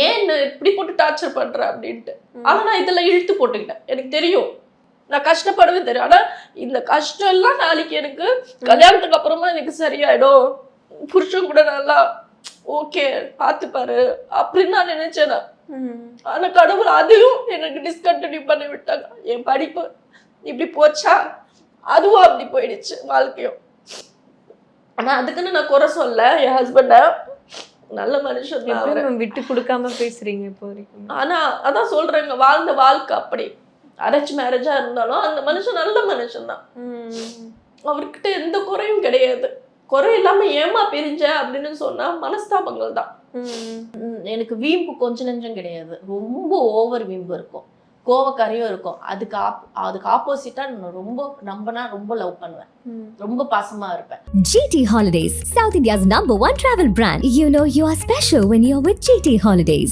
ஏன் என்ன இப்படி போட்டு டார்ச்சர் பண்ற அப்படின்ட்டு. ஆனா நான் இதெல்லாம் இழுத்து போட்டுக்கிட்டேன். எனக்கு தெரியும் நான் கஷ்டப்படுவேன் தெரியும். ஆனா இந்த கஷ்டம் எல்லாம் நாளைக்கு எனக்கு கல்யாணத்துக்கு அப்புறமா எனக்கு சரியாயிடும், புருஷன் கூட நல்லா ஓகே பார்த்துப்பாரு அப்படின்னு நான் நினைச்சேன். ஆனா கடவுள் அதையும் எனக்கு டிஸ்கண்டினியூ பண்ணி விட்டாங்க. என் படிப்பு இப்படி போச்சா, அதுவும் அப்படி போயிடுச்சு வாழ்க்கையும். ஆனா அதுக்குன்னு நான் குறை சொல்ல என் ஹஸ்பண்ட, நல்ல மனுஷன் தான், விட்டு கொடுக்காம பேசுறீங்க இப்போ வரைக்கும். ஆனா அதான் சொல்றேங்க, வாழ்ந்த வாழ்க்கை அப்படி. அரேஞ்ச் மேரேஜா இருந்தாலும் அந்த மனுஷன் நல்ல மனுஷன் தான். அவர்கிட்ட எந்த குறையும் கிடையாது. குறை இல்லாம ஏமா பிரிஞ்ச அப்படின்னு சொன்னா மனஸ்தாபங்கள் தான். எனக்கு வீம்பு கொஞ்சம் நெஞ்சம் கிடையாது, ரொம்ப ஓவர் வீம்பு இருக்கும், கோவக்காரியும் இருக்கும். அதுக்கு ஆப்போசிட்டா நான் ரொம்ப லவ் பண்ணுவேன், ரொம்ப பாசமா இருப்பேன். GT Holidays, South India's #1 travel brand. You know you are special when you're with GT Holidays.